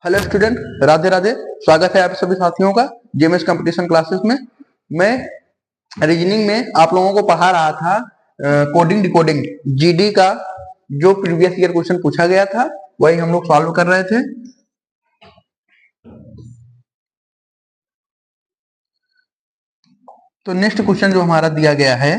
Hello student, Radhe Radhe. स्वागत है आप सभी साथियों का जेएमएस कंपटीशन क्लासेस में। मैं रीजनिंग में आप लोगों को पढ़ा रहा था कोडिंग डिकोडिंग जीडी का जो प्रीवियस ईयर क्वेश्चन पूछा गया था वही हम लोग सॉल्व कर रहे थे। तो नेक्स्ट क्वेश्चन जो हमारा दिया गया है,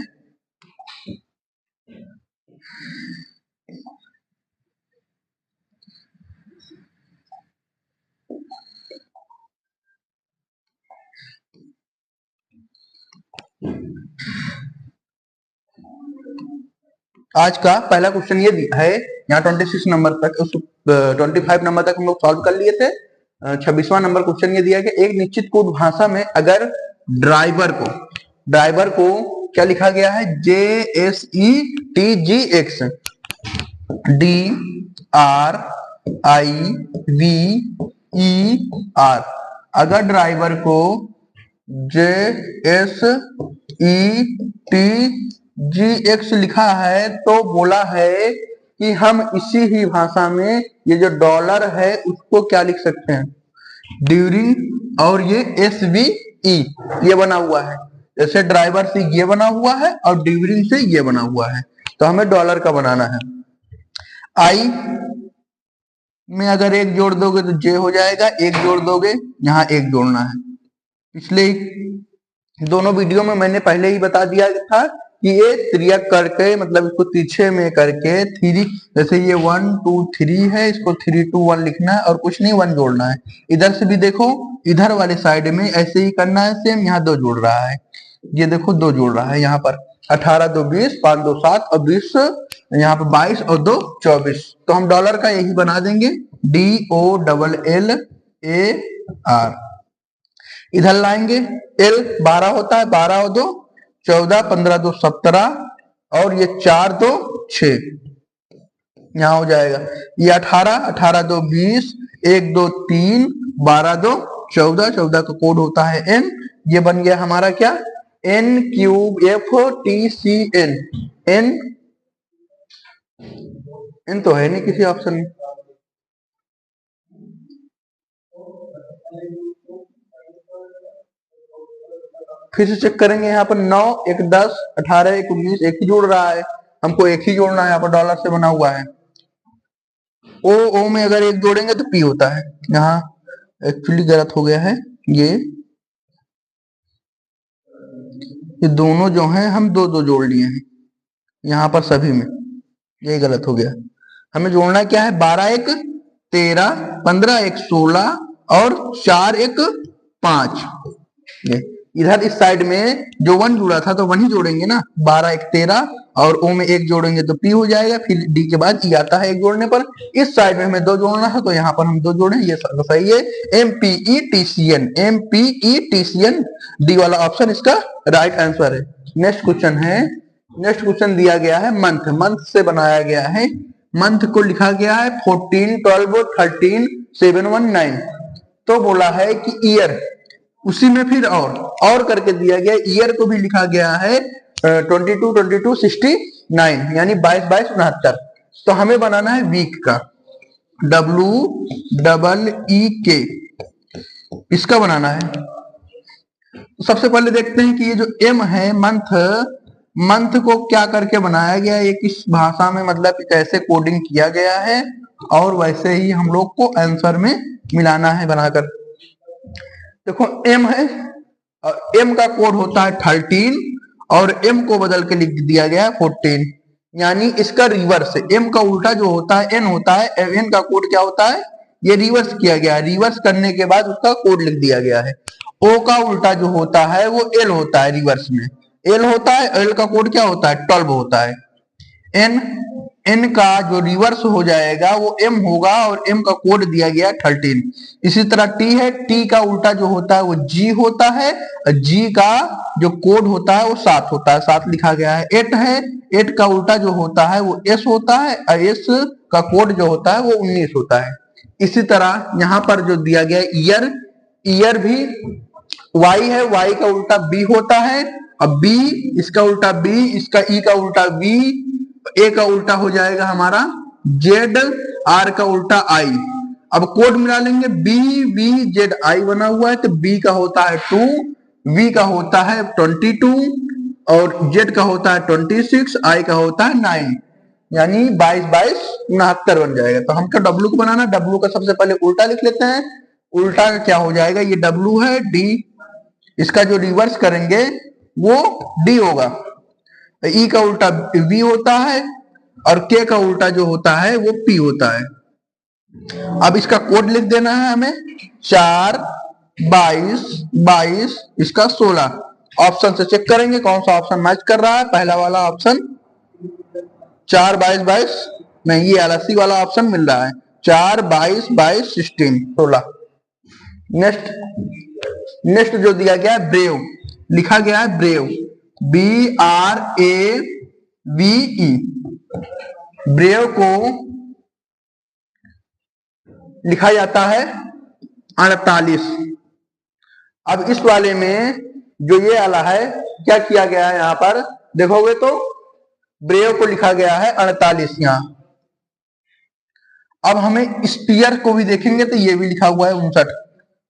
आज का पहला क्वेश्चन ये है। यहाँ 26 नंबर तक 25 नंबर तक हम लोग सॉल्व कर लिए थे। 26वां नंबर क्वेश्चन ये दिया कि एक निश्चित कोड भाषा में अगर ड्राइवर को क्या लिखा गया है, JSETGX DRIVER। अगर ड्राइवर को JSETGX लिखा है तो बोला है कि हम इसी ही भाषा में ये जो डॉलर है उसको क्या लिख सकते हैं, ड्यूरिंग, और ये SVE ये बना हुआ है। जैसे ड्राइवर से ये बना हुआ है और ड्यूरिंग से ये बना हुआ है, तो हमें डॉलर का बनाना है। आई में अगर एक जोड़ दोगे तो जे हो जाएगा, एक जोड़ दोगे यहाँ एक जोड़ना है। पिछले दोनों वीडियो में मैंने पहले ही बता दिया था कि ये त्रियक करके, मतलब इसको तिरछे में करके थ्री, जैसे ये 1 2 3 है, इसको 3 2 1 लिखना है और कुछ नहीं 1 जोड़ना है। इधर से भी देखो, इधर वाले साइड में ऐसे ही करना है सेम। यहाँ 2 जोड़ रहा है, ये देखो 2 जोड़ रहा है यहाँ पर। 18 2 20, 5 2 7 और 20, यहाँ पर 22 और 2 24। तो हम डॉलर का यही बना देंगे, DOLLAR। इधर लाएंगे, L 12 होता है, 12 और 2 14, 15 2 17 और ये 4 2 6, यहाँ हो जाएगा। ये 18 18 2 20, 1 2 3, 12 2 14, 14 का कोड होता है N। ये बन गया हमारा क्या, NQFTCN। N तो है नहीं किसी ऑप्शन में। फिर से चेक करेंगे, यहाँ पर 9 1 10, 18 1 19, एक ही जोड़ रहा है, हमको एक ही जोड़ना है। यहाँ पर डॉलर से बना हुआ है। ओ में अगर एक जोड़ेंगे तो P होता है। यहाँ एक्चुअली गलत हो गया है, ये दोनों जो हैं हम 2 2 जोड़ लिए हैं यहाँ पर सभी में, ये गलत हो गया। हमें जोड़ना क्या है, 12 1 13, 15 1 16 और 4 1 5। इधर इस साइड में जो 1 जुड़ा था तो 1 ही जोड़ेंगे ना, 12 1 13 और O में एक जोड़ेंगे तो P हो जाएगा। फिर D के बाद E आता है एक जोड़ने पर। इस साइड में हमें 2 जोड़ना है तो यहाँ पर हम 2 जोड़े, ये सही है। MPETCN D वाला ऑप्शन इसका राइट आंसर है। नेक्स्ट क्वेश्चन दिया गया है मंथ से बनाया गया है। मंथ को लिखा गया है 14 12 13 7 1 9। तो बोला है कि ईयर, उसी में फिर और करके दिया गया। ईयर को भी लिखा गया है 22 22 69, यानी 22 22 69। तो हमें बनाना है वीक का, WEEK, इसका बनाना है। सबसे पहले देखते हैं कि ये जो M है मंथ को क्या करके बनाया गया, ये किस भाषा में, मतलब कैसे कोडिंग किया गया है, और वैसे ही हम लोग को आंसर में मिलाना है बनाकर। देखो M है, M का कोड होता है 13 और M को बदल के लिख दिया गया है 14, यानी इसका रिवर्स है। M का उल्टा जो होता है N होता है। N का कोड क्या होता है, ये रिवर्स किया गया है। रिवर्स करने के बाद उसका कोड लिख दिया गया है। O का उल्टा जो होता है वो L होता है, रिवर्स में L होता है। L का कोड क्या होता है, 12 होता है। N का जो रिवर्स हो जाएगा वो M होगा और M का कोड दिया गया 13। इसी तरह T है, T का उल्टा जो होता है वो G होता है। G का जो कोड होता है वो 7 होता है, 7 लिखा गया है। 8 है, 8 का उल्टा जो होता है वो S होता है और S का कोड जो होता है वो 19 होता है। इसी तरह यहाँ पर जो दिया गया ईयर भी Y है, Y का उल्टा B होता है। अब B, इसका उल्टा B, इसका E का उल्टा V, A का उल्टा हो जाएगा हमारा Z, R का उल्टा I, अब कोड मिला लेंगे, BVZI बना हुआ है तो B का होता है 2, V का होता है 22 और Z का होता है 26, I का होता है 9, यानी 22 22 69 बन जाएगा। तो हमको W को बनाना, W का सबसे पहले उल्टा लिख लेते हैं। उल्टा क्या हो जाएगा, ये W है, D, इसका जो रिवर्स करेंगे वो D होगा। E का उल्टा V होता है और K का उल्टा जो होता है वो P होता है। अब इसका कोड लिख देना है हमें, 4 22 22 इसका 16। ऑप्शन से चेक करेंगे कौन सा ऑप्शन मैच कर रहा है। पहला वाला ऑप्शन 4 22 22 नहीं, ये अलसी वाला ऑप्शन मिल रहा है, 4 22 22 16। नेक्स्ट जो दिया गया है ब्रेव, लिखा गया है ब्रेव, BRAVE। ब्रेव को लिखा जाता है 48। अब इस वाले में जो ये वाला है, क्या किया गया है, यहां पर देखोगे तो ब्रेव को लिखा गया है 48 यहां। अब हमें स्पीयर को भी देखेंगे तो ये भी लिखा हुआ है 59।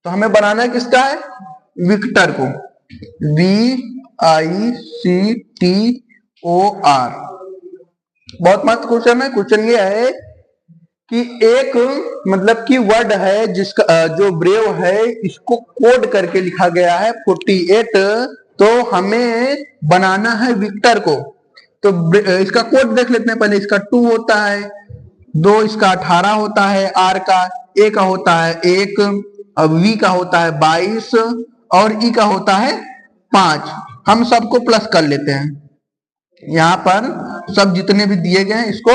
तो हमें बनाना है किसका है, विक्टर को, VICTOR। बहुत मस्त क्वेश्चन है। क्वेश्चन ये है कि एक मतलब कि वर्ड है जिसका जो ब्रेव है इसको कोड करके लिखा गया है 48, तो हमें बनाना है विक्टर को। तो इसका कोड देख लेते हैं पहले। इसका 2 होता है 2, इसका 18 होता है, R का, A का होता है 1, अब V का होता है 22 और E का होता है 5। हम सबको प्लस कर लेते हैं, यहाँ पर सब जितने भी दिए गए हैं इसको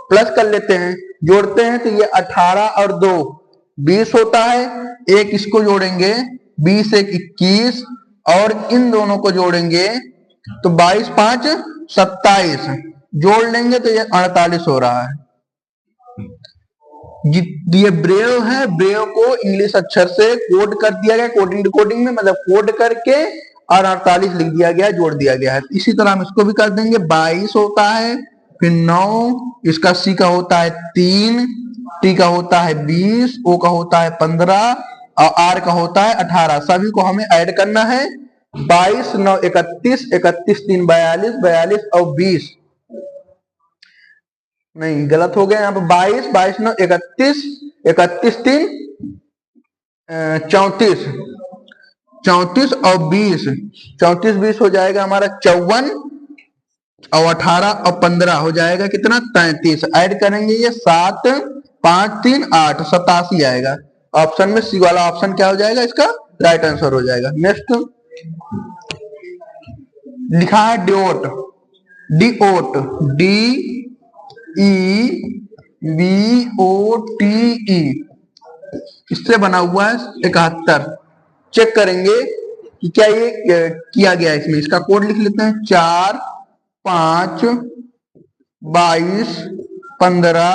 प्लस कर लेते हैं, जोड़ते हैं तो ये 18 और 2 20 होता है। एक इसको जोड़ेंगे 20 1 21 और इन दोनों को जोड़ेंगे तो 22 5 27, जोड़ लेंगे तो ये 48 हो रहा है। ये ब्रेव है, ब्रेव को इंग्लिश अक्षर से कोड कर दिया गया, कोडिंग डिकोडिंग में मतलब कोड करके और 48 लिख दिया गया, जोड़ दिया गया है। इसी तरह हम इसको भी कर देंगे, 22 होता है, फिर 9, इसका C का होता है 3, T का होता है 20, O का होता है 15 और R का होता है 18। सभी को हमें ऐड करना है, 22 9 31, 31 3 42, 42 और 20 नहीं गलत हो गया यहाँ पर, 22 22 9 31, 31 3 34, 34 और 20, 34 20 हो जाएगा हमारा 54 और 18 और 15 हो जाएगा कितना 33। ऐड करेंगे ये 7 5 3 8 87 आएगा। ऑप्शन में सी वाला ऑप्शन क्या हो जाएगा, इसका राइट आंसर हो जाएगा। नेक्स्ट लिखा है डिओट, डिओट DEVOTE, इससे बना हुआ है 71। चेक करेंगे कि क्या ये किया गया है इसमें। इसका कोड लिख लेते हैं, 4 5 22 15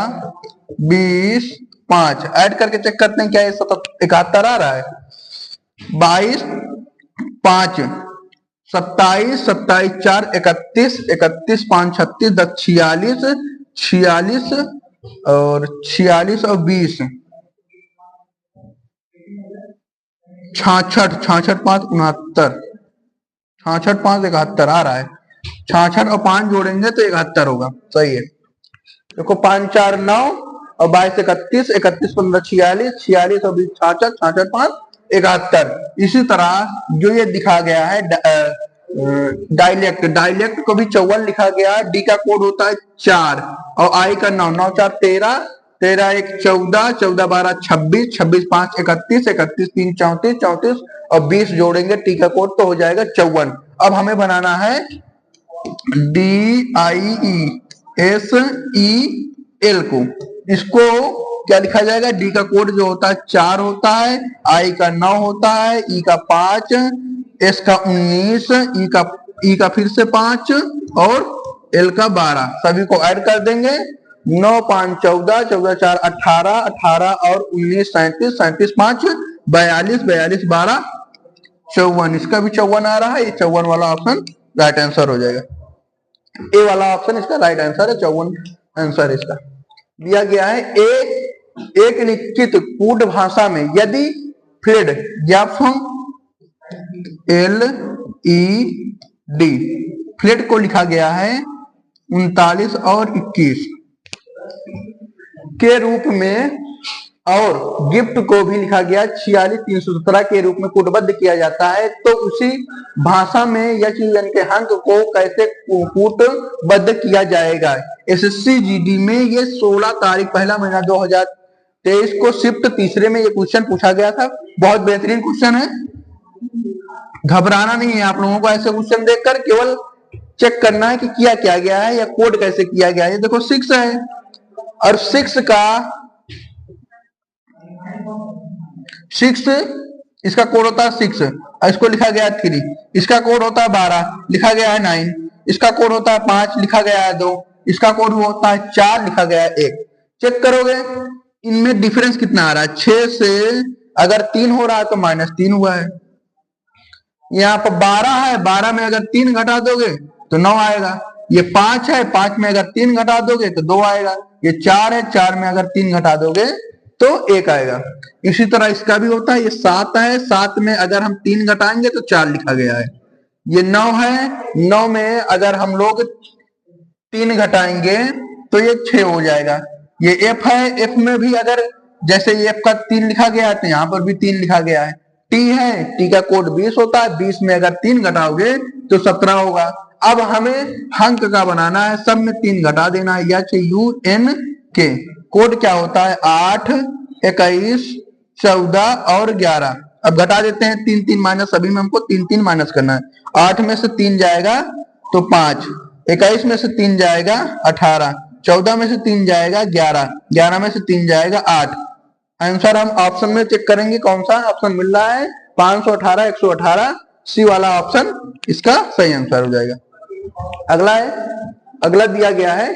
20 5। ऐड करके चेक करते हैं क्या ये 71 आ रहा है। 22 5 27 27 4 31, 31 5 36 10 46, 46 और 46 और 20 66, 66 5 69, 66 5 71 आ रहा है। 66 और 5 जोड़ेंगे तो 71 होगा, सही है। देखो 5 4 9 और 22 31, 31 15 46, 46 और 20 66, 66 5 71। इसी तरह जो ये दिखा गया है डायलेक्ट, डायलेक्ट को भी 54 लिखा गया है। डी का कोड होता है 4 और आई का 9, 9 4 13, 13 1 14, 14 12 26, 26 5 31, 31 3 34, 34 और 20 जोड़ेंगे टी का कोड तो हो जाएगा 54। अब हमें बनाना है DIESEL को। इसको क्या लिखा जाएगा, डी का कोड जो होता है 4 होता है, आई का 9 होता है, ई का 5, एस का 19, ई का फिर से 5 और एल का 12। सभी को ऐड कर देंगे, 9 5 14, 14 4 18, 18 और 19 37, 37 5 42, 42 12 54। इसका भी 54 आ रहा है, ये 54 वाला ऑप्शन राइट आंसर हो जाएगा। ए वाला ऑप्शन इसका राइट आंसर है, 54 आंसर इसका दिया गया है। ए एक निश्चित कूट भाषा में यदि fled F L E D fled को लिखा गया है 39 और 21 के रूप में और गिफ्ट को भी लिखा गया 46,317 के रूप में कूटबद्ध किया जाता है, तो उसी भाषा में या के अंक को कैसे कूटबद्ध किया जाएगा। एसएससी जीडी में ये 16 तारीख पहला महीना 2023 को शिफ्ट तीसरे में ये क्वेश्चन पूछा गया था। बहुत बेहतरीन क्वेश्चन है, घबराना नहीं है आप लोगों को। ऐसे क्वेश्चन देखकर केवल चेक करना है कि किया क्या गया है या कोड कैसे किया गया है। देखो 6 है और 6 इसका कोड होता है 6 और इसको लिखा गया है 3, इसका कोड होता है 12 लिखा गया है 9, इसका कोड होता है 5 लिखा गया है 2, इसका कोड होता है 4 लिखा गया है 1। चेक करोगे इनमें डिफरेंस कितना आ रहा है। 6 से अगर 3 हो रहा है तो -3 हुआ है। यहाँ पर 12 है, 12 में अगर 3 घटा दोगे तो 9 आएगा। ये 5 है, 5 में अगर 3 घटा दोगे तो 2 आएगा। ये 4 है, 4 में अगर 3 घटा दोगे तो 1 आएगा। इसी तरह इसका भी होता है। ये 7 है, 7 में अगर हम 3 घटाएंगे तो 4 लिखा गया है। ये 9 है, 9 में अगर हम लोग 3 घटाएंगे तो ये 6 हो जाएगा। ये F है, F में भी अगर जैसे ये F का 3 लिखा गया है तो यहाँ पर भी 3 लिखा गया है। T है, T का कोड 20 होता है, 20 में अगर 3 घटाओगे तो 17 होगा। अब हमें अंक का बनाना है, सब में 3 घटा देना है। HUNK कोड क्या होता है 8, 21, 14 और 11। अब घटा देते हैं 3 3 माइनस, सभी में हमको 3 3 माइनस करना है। 8 में से 3 जाएगा तो 5, 21 में से 3 जाएगा 18, 14 में से 3 जाएगा 11, 11 में से 3 जाएगा 8। आंसर हम ऑप्शन में चेक करेंगे कौन सा ऑप्शन मिल रहा है। 518, 118 सी वाला ऑप्शन इसका सही आंसर हो जाएगा। अगला है, अगला दिया गया है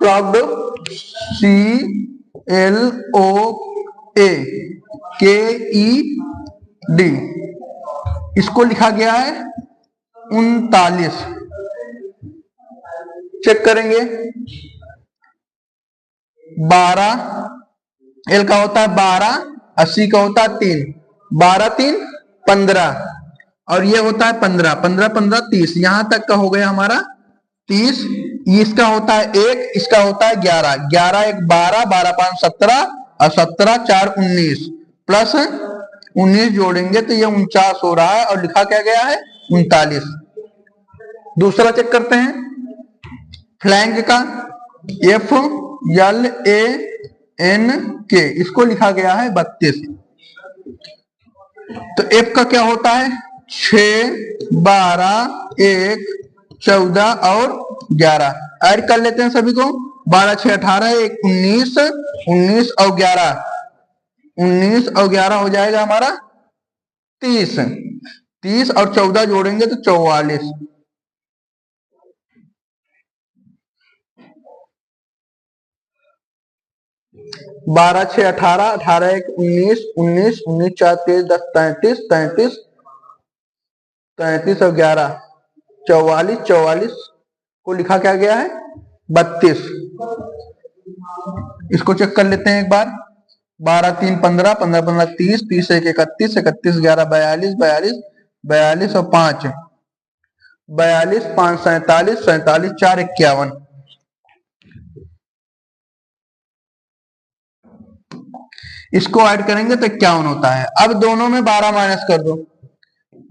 क्लॉक्ड CLOAKED, इसको लिखा गया है 39। चेक करेंगे 12 एल का होता है 12, 80 का होता है 3, 12 3 15 और ये होता है 15, 15 15 30, यहां तक का हो गया हमारा 30। इसका होता है 1, इसका होता है 11, 11 1 12, 12 5 17 और 17 4 19 प्लस 19 जोड़ेंगे तो ये 49 हो रहा है और लिखा क्या गया है 39। दूसरा चेक करते हैं फ्लैंक का FLANK, इसको लिखा गया है 32। तो F का क्या होता है 6, 12, 1, 14 और 11। ऐड कर लेते हैं सभी को। 12 6 18, 1 19, 19 और 11, 19 और 11 हो जाएगा हमारा 30, 30 और 14 जोड़ेंगे तो 44। 12 6 18, 18 1 19, 19 19 4 13 10 33, 33 33 और 11 44, 44 को लिखा क्या गया है 32। इसको चेक कर लेते हैं एक बार। 12 3 15, 15 15 30, 30 1 31, 31 11 42, 42 42 और 5 42, 5 47, 47 4 51। इसको ऐड करेंगे तो 51 होता है। अब दोनों में 12 माइनस कर दो,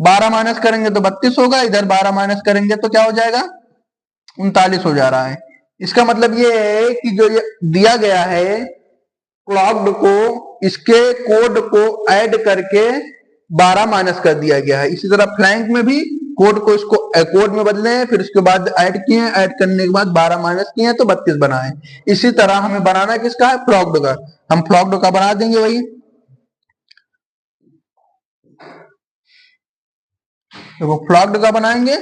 12 माइनस करेंगे तो 32 होगा, इधर 12 माइनस करेंगे तो क्या हो जाएगा 39 हो जा रहा है। इसका मतलब ये है कि जो ये दिया गया है क्लॉक्ड को, इसके कोड को ऐड करके 12 माइनस कर दिया गया है। इसी तरह फ्लैंक में भी कोड को इसको कोड में बदले हैं, फिर उसके बाद ऐड किए हैं, ऐड करने के बाद 12 माइनस किए हैं तो 32 बना है। इसी तरह हमें बनाना किसका है फ्लॉक्ड का। हम फ्लॉक्ड का बना देंगे वही। देखो फ्लॉक्ड का बनाएंगे,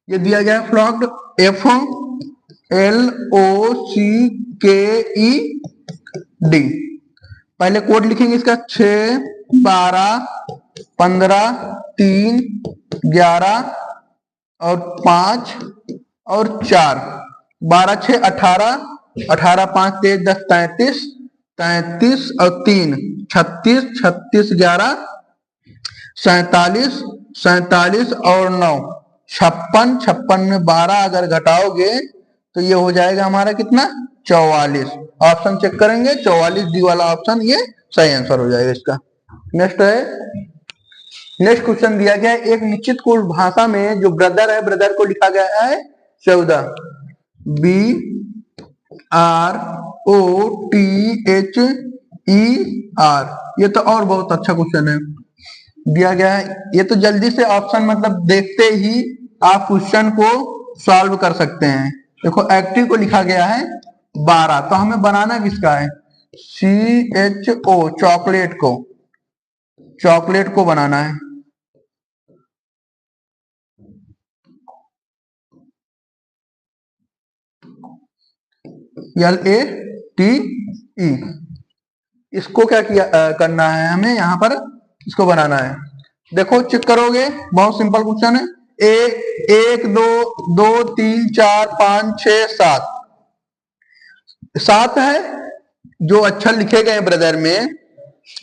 ये दिया गया है फ्लॉक्ड FLOCKED। पहले कोड लिखेंगे इसका 6 12 15 3 11 और 5 और 4, 12 6 18, 18 5 13 10 33 33 और 3 36, 36 11 47, 47 और 9 56, 56 में 12 अगर घटाओगे तो ये हो जाएगा हमारा कितना 44। ऑप्शन चेक करेंगे 44 डी वाला ऑप्शन ये सही आंसर हो जाएगा इसका। नेक्स्ट है, नेक्स्ट क्वेश्चन दिया गया है एक निश्चित कुल भाषा में जो ब्रदर है, ब्रदर को लिखा गया है 14 BROTHER। ये तो और बहुत अच्छा क्वेश्चन है दिया गया है। ये तो जल्दी से ऑप्शन मतलब देखते ही आप क्वेश्चन को सॉल्व कर सकते हैं। देखो एक्टिव को लिखा गया है 12, तो हमें बनाना किसका है CHO, चॉकलेट को, चॉकलेट को बनाना है। LATE, इसको क्या किया करना है हमें यहाँ पर, इसको बनाना है। देखो चेक करोगे बहुत सिंपल क्वेश्चन है। 1 2 2 3 4 5 6 7 7 है जो अक्षर लिखे गए ब्रदर में,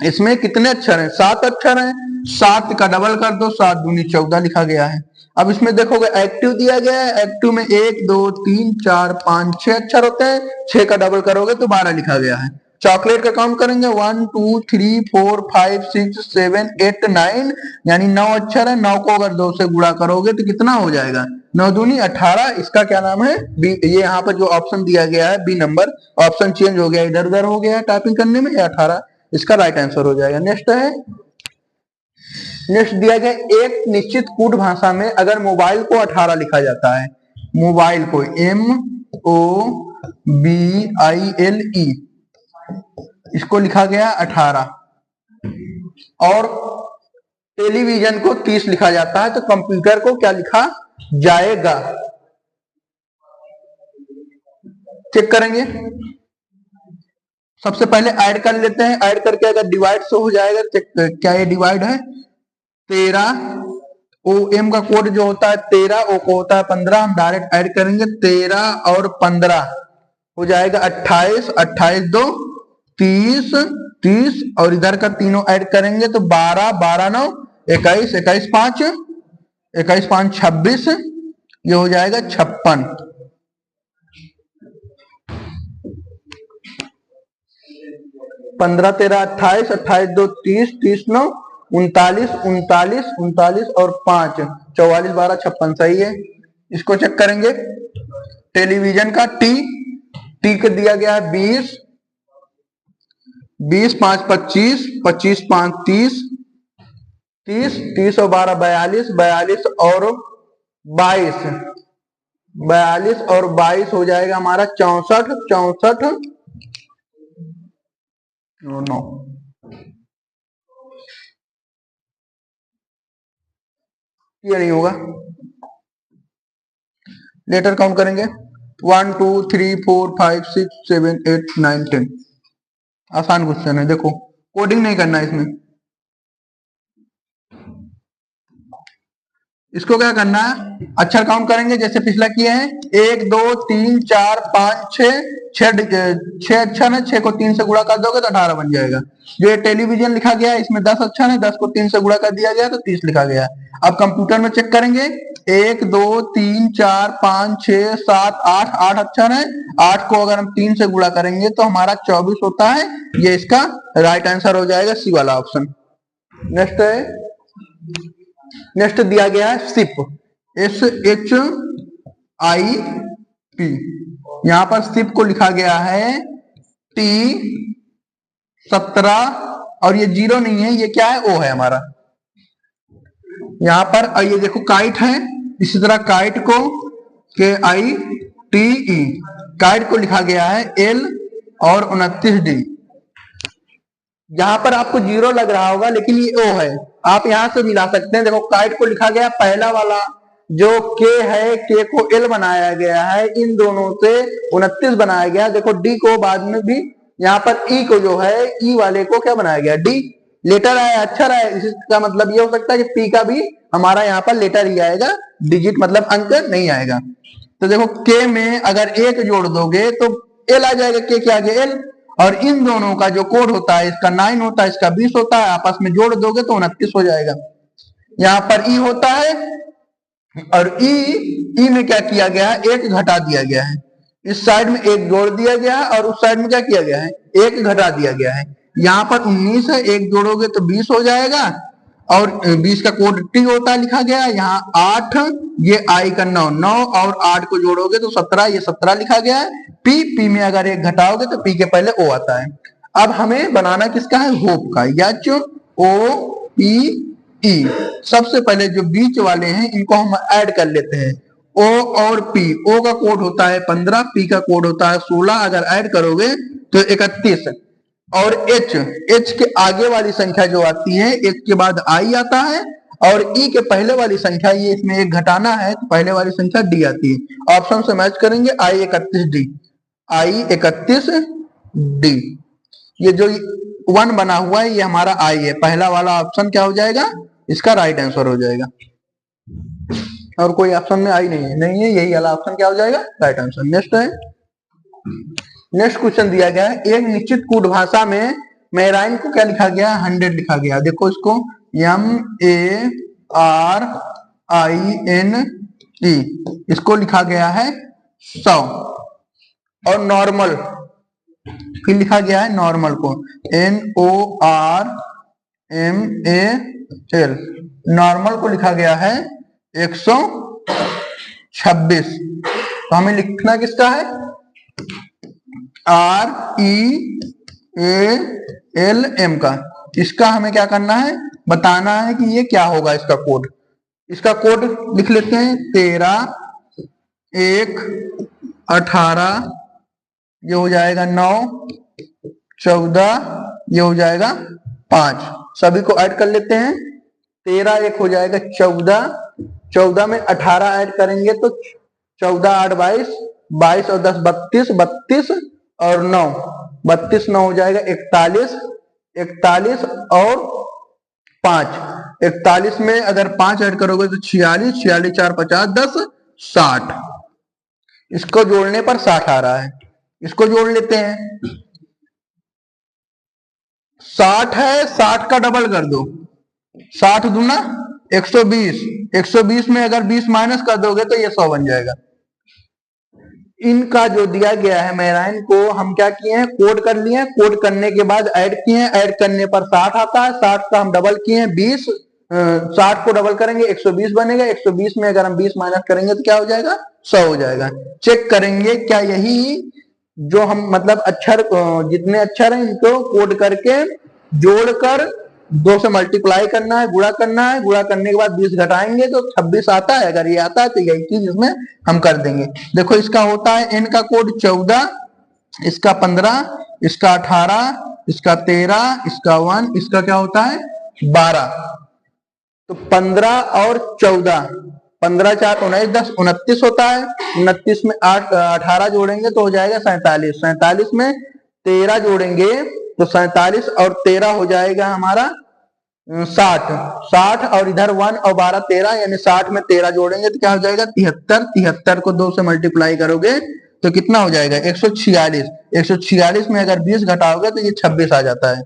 इसमें कितने अक्षर हैं 7 अक्षर हैं। 7 का डबल कर दो, 7 दूनी 14 लिखा गया है। अब इसमें देखोगे एक्टिव दिया गया है, एक्टिव में 1 2 3 4 5 6 अक्षर होते हैं, 6 का डबल करोगे तो 12 लिखा गया है। चॉकलेट का काउंट करेंगे 1 2 3 4 5 6 7 8 9, यानी 9 अक्षर है। 9 को अगर 2 से गुणा करोगे तो कितना हो जाएगा 9 दूनी 18। इसका क्या नाम है बी। ये यहाँ पर जो ऑप्शन दिया गया है बी नंबर, ऑप्शन चेंज हो गया, इधर उधर हो गया टाइपिंग करने में, 18 इसका राइट आंसर हो जाएगा। नेक्स्ट है, नेक्स्ट दिया गया एक निश्चित कूट भाषा में अगर मोबाइल को 18 लिखा जाता है, मोबाइल को MOBILE, इसको लिखा गया 18, और टेलीविजन को 30 लिखा जाता है, तो कंप्यूटर को क्या लिखा जाएगा चेक करेंगे। सबसे पहले ऐड कर लेते हैं, ऐड करके अगर डिवाइड से हो जाएगा चेक, क्या ये डिवाइड है 13, OM का कोड जो होता है 13, O को होता है 15, हम डायरेक्ट ऐड करेंगे 13 और 15 हो जाएगा 28, 28 2 30, 30 और इधर का तीनों ऐड करेंगे तो 12, 12 9 21, 21 5, 21 5 26, ये हो जाएगा 56। 15 13 28, 28 2 30, 30 9 39, 39 39 और 5 44 12 56 सही है। इसको चेक करेंगे टेलीविजन का टी का दिया गया है 20, 20 5 25, 25 5 30, 30 30 और 12 42, 42 और 22, 42 और 22 हो जाएगा हमारा 64, 64 9, ये नहीं होगा। लेटर काउंट करेंगे 1 2 3 4 5 6 7 8 9 10। आसान क्वेश्चन है, देखो कोडिंग नहीं करना है इसमें। इसको क्या करना है अक्षर काउंट करेंगे जैसे पिछला किए हैं 1 2 3 4 5 6 6 अक्षर है, 6 को 3 से गुणा कर दोगे तो 18 बन जाएगा। जो ये टेलीविजन लिखा गया है इसमें 10 अक्षर है, 10 को 3 से गुणा कर दिया गया तो 30 लिखा गया है। अब कंप्यूटर में चेक करेंगे 1 2 3 4 5 6 7 8, 8 अक्षर है, 8 को अगर हम 3 से गुणा करेंगे तो हमारा 24 होता है। ये इसका राइट आंसर हो जाएगा सी वाला ऑप्शन। नेक्स्ट है, नेक्स्ट दिया गया है सिप, SHIP, यहां पर सिप को लिखा गया है T17 और ये 0 नहीं है, ये क्या है O है हमारा यहां पर। और ये देखो काइट है, इसी तरह काइट को KITE, काइट को लिखा गया है L और 29D। यहां पर आपको 0 लग रहा होगा लेकिन ये O है, आप यहां से मिला सकते हैं। देखो काइट को लिखा गया पहला वाला जो K है, K को L बनाया गया है, इन दोनों से 29 बनाया गया। देखो D को बाद में भी यहाँ पर E को जो है E वाले को क्या बनाया गया D, लेटर आया अक्षर आया, इसका मतलब ये हो सकता है कि P का भी हमारा यहाँ पर लेटर ही आएगा, डिजिट मतलब अंक नहीं आएगा। तो देखो K में अगर 1 जोड़ दोगे तो L आ जाएगा, K के आगे L, और इन दोनों का जो कोड होता है, इसका 9 होता है, इसका 20 होता है, आपस में जोड़ दोगे तो 29 हो जाएगा। यहाँ पर ई होता है और ई में क्या किया गया है, एक घटा दिया गया है। इस साइड में एक जोड़ दिया गया है और उस साइड में क्या किया गया है, एक घटा दिया गया है। यहाँ पर 19 है, एक जोड़ोगे तो 20 हो जाएगा और 20 का कोड टी होता है लिखा गया है। यहाँ 8, ये आई का 9, 9 और 8 को जोड़ोगे तो 17, ये 17 लिखा गया है। पी में अगर एक घटाओगे तो पी के पहले ओ आता है। अब हमें बनाना किसका है, होप का, एच ओ पी ई। सबसे पहले जो बीच वाले हैं इनको हम ऐड कर लेते हैं, ओ और पी। ओ का कोड होता है 15, पी का कोड होता है 16, अगर ऐड करोगे तो 31। और एच के आगे वाली संख्या जो आती है, एच के बाद आई आता है और ई के पहले वाली संख्या, ये इसमें एक घटाना है तो पहले वाली संख्या डी आती है। ऑप्शन से मैच करेंगे, आई 31 डी, आई 31 डी। ये जो 1 बना हुआ है ये हमारा आई है, पहला वाला ऑप्शन क्या हो जाएगा, इसका राइट आंसर हो जाएगा। और कोई ऑप्शन में आई नहीं है, यही वाला ऑप्शन क्या हो जाएगा, राइट आंसर। नेक्स्ट है, नेक्स्ट क्वेश्चन दिया गया है, एक निश्चित कूट भाषा में मेराइन को क्या लिखा गया, 100 लिखा गया। देखो इसको, MARINE, इसको लिखा गया है 100। और नॉर्मल फिर लिखा गया है नॉर्मल को NORMAL, नॉर्मल को लिखा गया है 126। तो हमें लिखना किसका है, REALM का। इसका हमें क्या करना है, बताना है कि ये क्या होगा इसका कोड। इसका कोड लिख लेते हैं, 13, 1, 18, ये हो जाएगा 9, 14, ये हो जाएगा 5। सभी को ऐड कर लेते हैं, 13 1 हो जाएगा 14, 14 में 18 ऐड करेंगे तो 14 8 22, 22 और 10 32, 32 और 9, 32 9 हो जाएगा 41, 41 और 5, 41 में अगर 5 ऐड करोगे तो 46, 46 4 50 10 60। इसको जोड़ने पर 60 आ रहा है, इसको जोड़ लेते हैं। 60 है, 60 का डबल कर दो, 60 दूना 120, 120 में अगर 20 माइनस कर दोगे तो ये 100 बन जाएगा। इनका जो दिया गया है मेराइन को हम क्या किए हैं, कोड कर लिए हैं, कोड करने के बाद ऐड किए हैं, ऐड करने पर 60 आता है, 60 का हम डबल किए हैं 20, 60 को डबल करेंगे 120 बनेगा, 120 में अगर हम 20 माइनस करेंगे तो क्या हो जाएगा, 100 हो जाएगा। चेक करेंगे क्या यही जो हम मतलब अक्षर, जितने अक्षर हैं इनको कोड करके जोड़कर 2 से मल्टीप्लाई करना है, गुणा करना है, गुणा करने के बाद 20 घटाएंगे तो 26 आता है। अगर ये आता है तो यही चीज इसमें हम कर देंगे। देखो इसका होता है एन का कोड 14, इसका 15, इसका 18, इसका 13, इसका 1, इसका क्या होता है 12। तो 15 और 14, 15 4 19 10 29 होता है। 29 में 18 जोड़ेंगे तो हो जाएगा 47, 47 में 13 जोड़ेंगे तो 47 और 13 हो जाएगा हमारा 60, 60 और इधर 1 और 12 13, यानी 60 में 13 जोड़ेंगे तो क्या हो जाएगा 73, 73 को 2 से मल्टीप्लाई करोगे तो कितना हो जाएगा 146, 146 में अगर 20 घटाओगे तो ये 26 आ जाता है।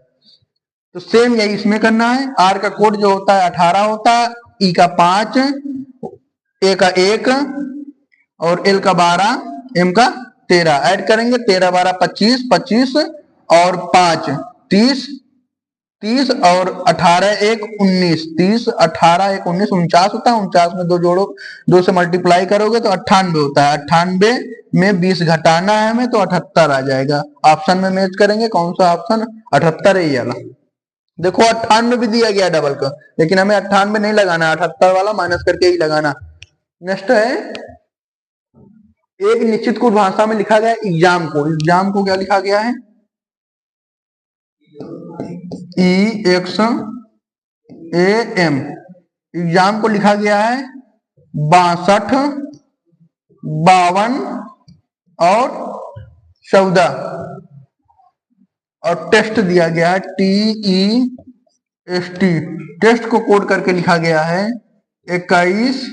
तो सेम यही इसमें करना है। आर का कोड जो होता है 18 होता है, ई का 5, ए का 1 और एल का 12, एम का 13 ऐड करेंगे, 13 12 25, 25 और 5 30, 30 और 18 1 19, 30 18 1 19 49 होता है। 49 में 2 जोड़ो, 2 से मल्टीप्लाई करोगे तो 98 होता है। 98 में 20 घटाना है हमें तो 78 आ जाएगा। ऑप्शन में मैच करेंगे, कौन सा ऑप्शन, 78 है ये वाला। देखो 98 भी दिया गया डबल का, लेकिन हमें 98 नहीं लगाना, 78 वाला माइनस करके ही लगाना। नेक्स्ट है, एक निश्चित कुछ भाषा में लिखा गया एग्जाम को, एग्जाम को क्या लिखा गया है, EXAM, एग्जाम को लिखा गया है 62, 52 और 14 और टेस्ट दिया गया है TEST। टेस्ट को कोड करके लिखा गया है 21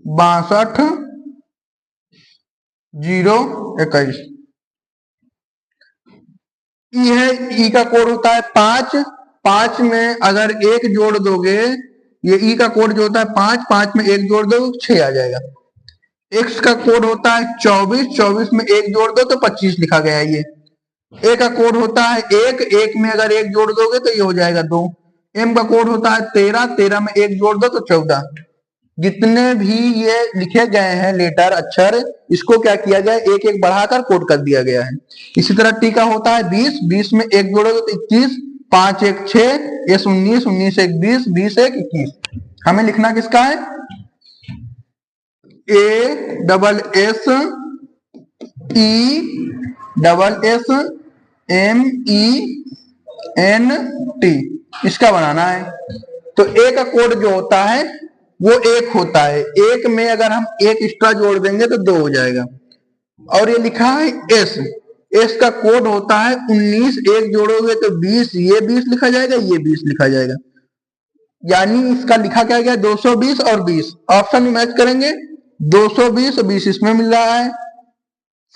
62 0 21। ई है, ई का कोड होता है 5, 5 में अगर एक जोड़ दोगे, ये ई का कोड जो होता है 5, 5 में एक जोड़ दो 6 आ जाएगा। एक्स का कोड होता है 24, 24 में एक जोड़ दो तो 25 लिखा गया है ये। ए का कोड होता है 1, 1 में अगर एक जोड़ दोगे तो ये हो जाएगा 2। एम का कोड होता है 13, 13 में एक जोड़ दो तो 14। जितने भी ये लिखे गए हैं लेटर अक्षर, इसको क्या किया गया, एक एक बढ़ाकर कोड कर दिया गया है। इसी तरह टी का होता है 20, 20 में एक जोड़ोगे तो 21, 5 1 6, एस 19, 19 1 20, 20 1 21। हमें लिखना किसका है, A double S E double S M E N T, इसका बनाना है। तो ए का कोड जो होता है वो 1 होता है, 1 में अगर हम एक एक्स्ट्रा जोड़ देंगे तो 2 हो जाएगा। और ये लिखा है एस, एस का कोड होता है 19, एक जोड़ोगे तो 20, ये 20 लिखा जाएगा, ये 20 लिखा जाएगा। यानी इसका लिखा क्या गया, 220 और 20। ऑप्शन में मैच करेंगे, 220 और 20 इसमें मिल रहा है,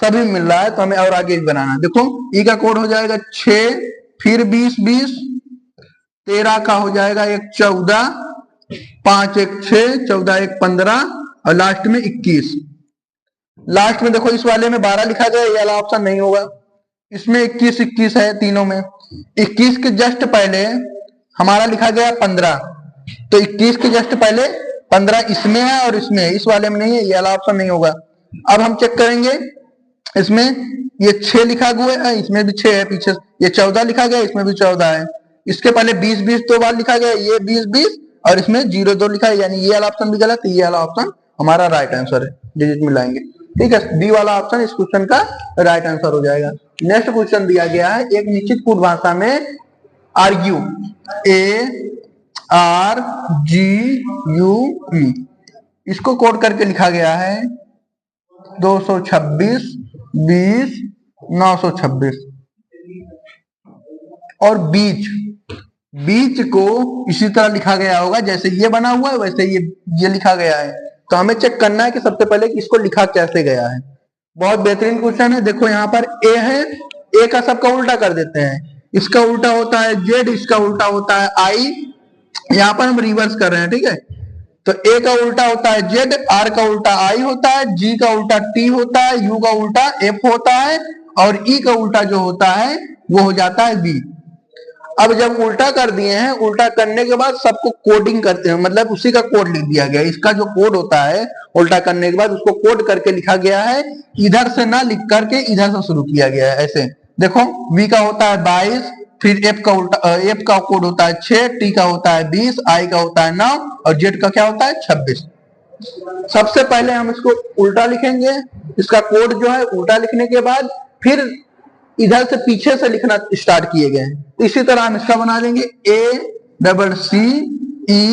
सभी मिल रहा है, तो हमें और आगे बनाना। देखो ई का कोड हो जाएगा 6, फिर 20 20, 13 का हो जाएगा 1 14, 5 1 6, 14 1 15 और लास्ट में 21। लास्ट में देखो इस वाले में 12 लिखा गया, ये वाला ऑप्शन नहीं होगा, इसमें 21 21 है तीनों में। 21 के जस्ट पहले हमारा लिखा गया 15, तो 21 के जस्ट पहले 15 इसमें है और इसमें है, इस वाले में नहीं है, ये वाला ऑप्शन नहीं होगा। अब हम चेक करेंगे, इसमें ये 6 लिखा हुआ है, इसमें भी 6 है, पीछे ये 14 लिखा गया, इसमें भी 14 है। इसके पहले 20 20 दो बार लिखा गया, ये 20 20 और इसमें 0 2 लिखा है, यानी ये वाला ऑप्शन भी गलत है, ये वाला ऑप्शन हमारा राइट आंसर है, डिजिट मिलाएंगे। ठीक है, डी वाला ऑप्शन इस क्वेश्चन का राइट आंसर हो जाएगा। नेक्स्ट क्वेश्चन दिया गया है, एक निश्चित कूट भाषा में argue, A R G you ई, इसको कोड करके लिखा गया है 226 20 926। और बीच, बीच को इसी तरह लिखा गया होगा जैसे ये बना हुआ है, वैसे ये लिखा गया है। तो हमें चेक करना है कि सबसे पहले कि इसको लिखा कैसे गया है। बहुत बेहतरीन क्वेश्चन है। देखो यहाँ पर ए है, ए का सबका उल्टा कर देते हैं, इसका उल्टा होता है जेड, इसका उल्टा होता है आई, यहाँ पर हम रिवर्स कर रहे हैं। ठीक है, तो ए का उल्टा होता है जेड, आर का उल्टा आई होता है, जी का उल्टा टी होता है, यू का उल्टा एफ होता है और ई का उल्टा जो होता है वो हो जाता है बी। अब जब उल्टा कर दिए हैं, उल्टा करने के बाद सबको कोडिंग करते हैं, मतलब उसी का कोड लिख दिया गया। इसका जो कोड होता है उल्टा करने के बाद उसको कोड करके लिखा गया है, इधर से ना लिख करके इधर से शुरू किया गया है। ऐसे देखो, वी का होता है 22, फिर एफ का उल्टा, एफ का कोड होता है 6, टी का होता है 20, आई का होता है 9 और जेड का क्या होता है 26। सबसे पहले हम इसको उल्टा लिखेंगे, इसका कोड जो है उल्टा लिखने के बाद फिर इधर से पीछे से लिखना स्टार्ट किए गए हैं। इसी तरह हम इसका बना देंगे A double C E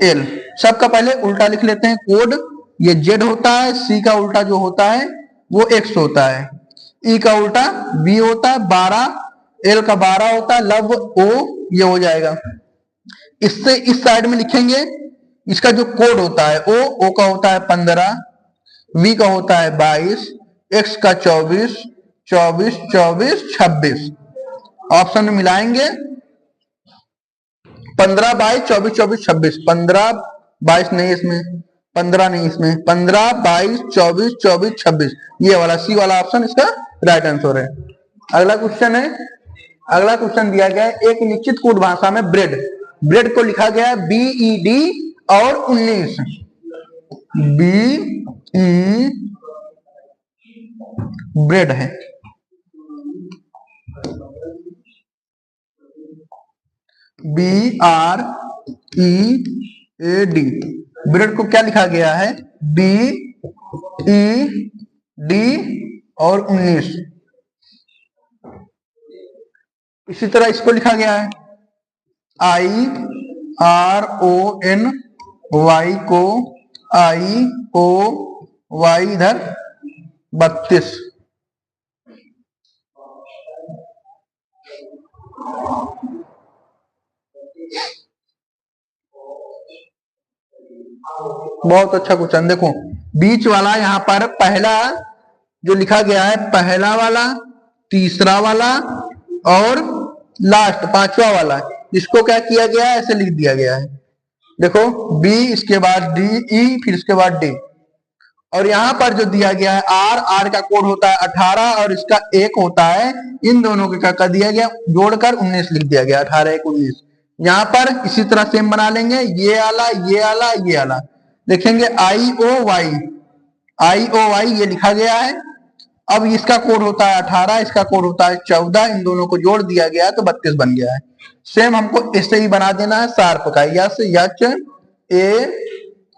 L. सबका पहले उल्टा लिख लेते हैं कोड। ये जेड होता है, सी का उल्टा जो होता है वो एक्स होता है, ई का उल्टा बी होता है 12, एल का 12 होता है, लव ओ, ये हो जाएगा। इससे इस साइड में लिखेंगे, इसका जो कोड होता है ओ का होता है 15, वी का होता है 22, एक्स का 24 24 24 26। ऑप्शन में मिलाएंगे 15 22 24 24 26, 15 22 नहीं इसमें, 15 नहीं इसमें, 15 22 24 24 26, ये वाला सी वाला ऑप्शन इसका राइट आंसर है। अगला क्वेश्चन है, अगला क्वेश्चन दिया गया है, एक निश्चित कूट भाषा में ब्रेड, ब्रेड को लिखा गया है BED और 19, BE ब्रेड है, BREAD, ब्रेड को क्या लिखा गया है BED और 19। इसी तरह इसको लिखा गया है IRONY को IOY इधर 32। बहुत अच्छा क्वेश्चन। देखो बीच वाला यहाँ पर पहला जो लिखा गया है, पहला वाला, तीसरा वाला और लास्ट पांचवा वाला इसको क्या किया गया है, ऐसे लिख दिया गया है। देखो B, इसके बाद D, E, फिर इसके बाद D। और यहाँ पर जो दिया गया है R का कोड होता है 18 और इसका 1 होता है, इन दोनों के क्या दिया गया, जोड़कर 19 लिख दिया गया, 18 1 19। यहाँ पर इसी तरह सेम बना लेंगे, ये आला ये आला ये आला, देखेंगे IOY ये लिखा गया है। अब इसका कोड होता है 18, इसका कोड होता है 14, इन दोनों को जोड़ दिया गया है तो 32 बन गया है। सेम हमको इससे ही बना देना है शार्प का,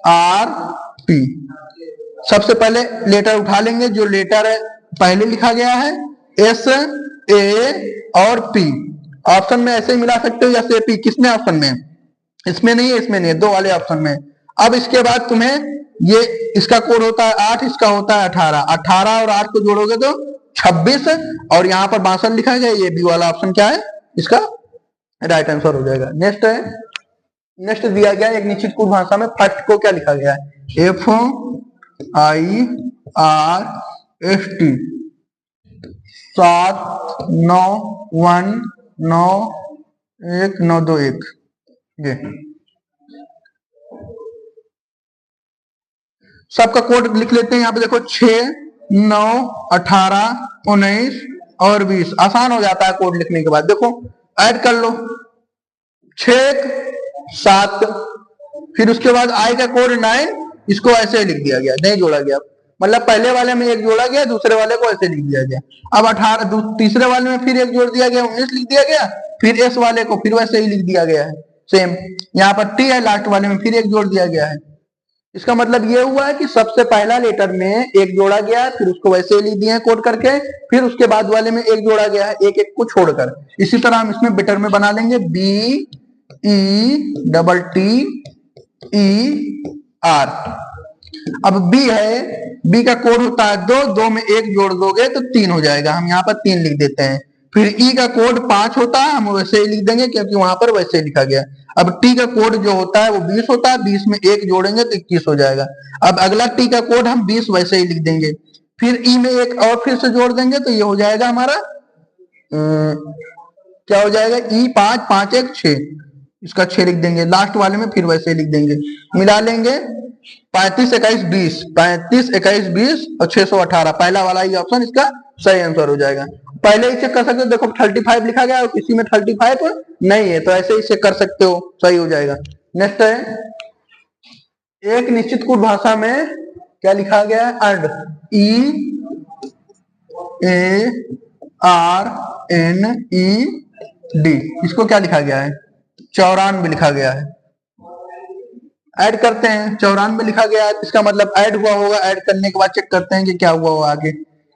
SHARP। सबसे पहले लेटर उठा लेंगे, जो लेटर पहले लिखा गया है SA और P। ऑप्शन में ऐसे ही मिला सकते हो, जैसे P किसमें ऑप्शन में, इसमें नहीं है, इसमें नहीं है, दो वाले ऑप्शन में। अब इसके बाद तुम्हें ये इसका कोड होता है 8, इसका होता है 18, 18 और 8 को जोड़ोगे तो 26 और यहाँ पर 62 लिखा गया। ये बी वाला ऑप्शन क्या है, इसका राइट आंसर हो जाएगा। नेक्स्ट है, नेक्स्ट दिया गया एक निश्चित कुल भाषा में फर्स्ट को क्या लिखा गया है, FIRST 79191 ये सबका कोड लिख लेते हैं। यहाँ पे देखो 6 9 18 19 और 20, आसान हो जाता है कोड लिखने के बाद। देखो ऐड कर लो, 6 7, फिर उसके बाद आई का कोड 9, इसको ऐसे लिख दिया गया, नहीं जोड़ा गया, मतलब पहले वाले में एक जोड़ा गया, दूसरे वाले को ऐसे लिख दिया गया। अब 18 तीसरे वाले में फिर एक जोड़ दिया गया, 19 लिख दिया गया, फिर एस वाले को फिर वैसे ही लिख दिया गया है सेम। यहाँ पर टी है लास्ट वाले में, फिर एक जोड़ दिया गया है। इसका मतलब ये हुआ है कि सबसे पहला लेटर में एक जोड़ा गया है, फिर उसको वैसे ही लिख दिए कोड करके, फिर उसके बाद वाले में एक जोड़ा गया है, एक एक को छोड़कर। इसी तरह हम इसमें बेटर में बना लेंगे, BETTER। अब बी है, बी का कोड होता है 2, 2 में एक जोड़ दोगे तो 3 हो जाएगा, हम यहाँ पर 3 लिख देते हैं। फिर ई का कोड 5 होता है, हम वैसे ही लिख देंगे क्योंकि वहां पर वैसे ही लिखा गया। अब टी का कोड जो होता है वो 20 होता है, 20 में एक जोड़ेंगे तो 21 हो जाएगा। अब अगला टी का कोड हम 20 वैसे ही लिख देंगे, फिर ई में एक और फिर से जोड़ देंगे तो ये हो जाएगा हमारा क्या हो जाएगा, ई 5 5 1 6, इसका 6 लिख देंगे, लास्ट वाले में फिर वैसे ही लिख देंगे। मिला लेंगे 35 21 20, 35 21 20 और 618, पहला वाला ही ऑप्शन इसका सही आंसर हो जाएगा। पहले ही चेक कर सकते हो, देखो 35 लिखा गया और किसी में 35 नहीं है, तो ऐसे ही चेक कर सकते हो, सही हो जाएगा। नेक्स्ट है, एक निश्चित कुल भाषा में क्या लिखा गया है, अर्ड, EARNED, इसको क्या लिखा गया है, 94 लिखा गया है। ऐड करते हैं, 94 लिखा गया है, इसका मतलब ऐड हुआ होगा। ऐड करने के बाद चेक करते हैं कि क्या हुआ होगा आगे।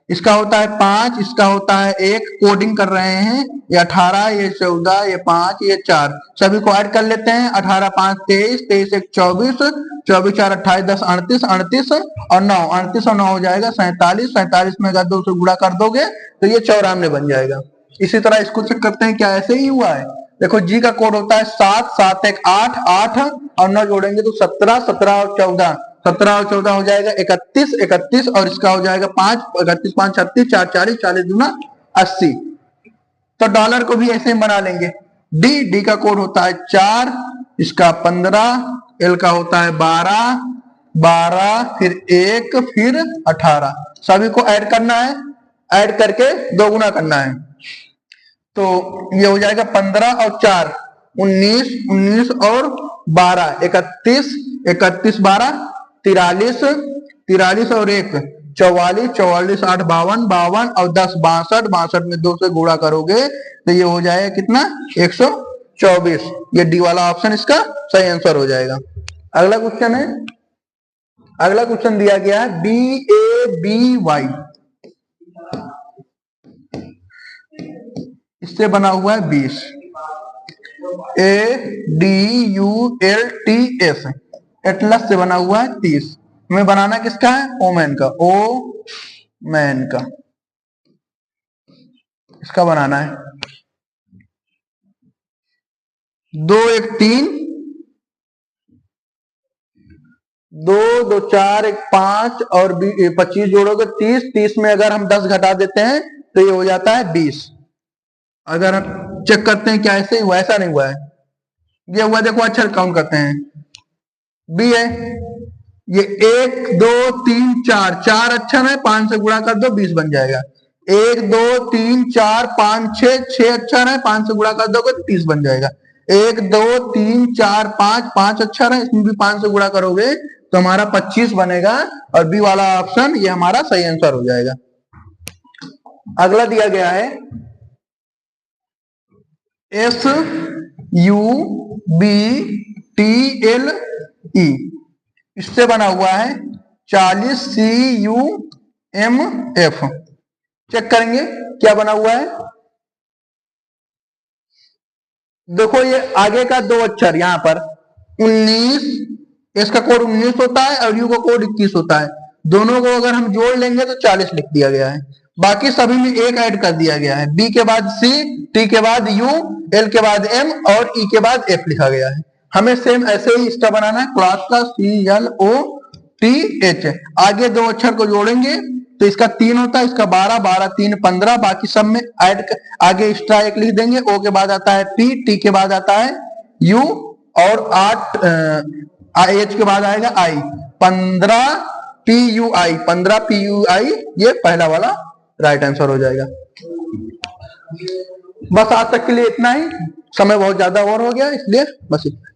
इसका होता है 5, इसका होता है 1, कोडिंग कर रहे हैं, ये 18, ये 14, ये 5, ये 4, सभी को ऐड कर लेते हैं। 18 5 23, 23 1 24, 24 4 28 10 38, 38 और 9, 38 और 9 हो जाएगा 47, 47 में अगर 2 से गुणा कर दोगे तो ये 94 बन जाएगा। इसी तरह इसको चेक करते हैं क्या ऐसे ही हुआ है। देखो जी का कोड होता है 7 7 1 8 8 और 9 जोड़ेंगे तो 17, 17 और 14, 17 और 14 हो जाएगा 31, 31 और इसका हो जाएगा 5, 31 5 36, 4 40, 40 दूना 80। तो डॉलर को भी ऐसे बना लेंगे। डी का कोड होता है 4, इसका 15, एल का होता है 12, 12 फिर 1 फिर 18, सभी को ऐड करना है, ऐड करके 2 गुना करना है। तो ये हो जाएगा 15 और 4 19, 19 और 12 31, 31 12 43, 43 और 1 44, 44 8 52, 52 और 10 62, 62 में 2 से गुणा करोगे तो ये हो जाएगा कितना, 124। ये डी वाला ऑप्शन इसका सही आंसर हो जाएगा। अगला क्वेश्चन है, अगला क्वेश्चन दिया गया है BABY, इससे बना हुआ है 20, ADULTS, एटलस से बना हुआ है 30। हमें बनाना किसका है, ओमैन का, ओमैन का इसका बनाना है। 2 1 3, 2 2 4 1 5 और 25 जोड़ोगे 30, 30 में अगर हम 10 घटा देते हैं तो ये हो जाता है 20। अगर हम चेक करते हैं क्या ऐसे ही हुआ, ऐसा नहीं हुआ है, ये हुआ, देखो अक्षर काउंट करते हैं, बी है, ये 1 2 3 4, 4 अक्षर है, 5 से गुणा कर दो 20 बन जाएगा। 1 2 3 4 5 6, 6 अक्षर है, 5 से गुणा कर दोगे तो 30 बन जाएगा। 1 2 3 4 5, 5 अक्षर है, इसमें भी 5 से गुणा करोगे तो हमारा 25 बनेगा, और बी वाला ऑप्शन ये हमारा सही आंसर हो जाएगा। अगला दिया गया है SUBTLE, इससे बना हुआ है 40CUMF। चेक करेंगे क्या बना हुआ है। देखो ये आगे का 2 अक्षर यहाँ पर 19, इसका कोड 19 होता है और यू का कोड 21 होता है, दोनों को अगर हम जोड़ लेंगे तो 40 लिख दिया गया है। बाकी सभी में एक ऐड कर दिया गया है, बी के बाद सी, टी के बाद यू, एल के बाद एम और ई के बाद एफ लिखा गया है। हमें सेम ऐसे ही इसका बनाना है, क्लास का CLOTH। आगे 2 अक्षर को जोड़ेंगे तो इसका 3 होता है, इसका 12, 12 3 15, बाकी सब में ऐड आगे एक्स्ट्रा 1 लिख देंगे। ओ के बाद आता है पी, टी के बाद आता है यू और 8 एच के बाद आएगा आई। 15 PUI, 15 PUI, ये पहला वाला राइट आंसर हो जाएगा। बस आज तक के लिए इतना ही, समय बहुत ज्यादा और हो गया इसलिए बस इतना।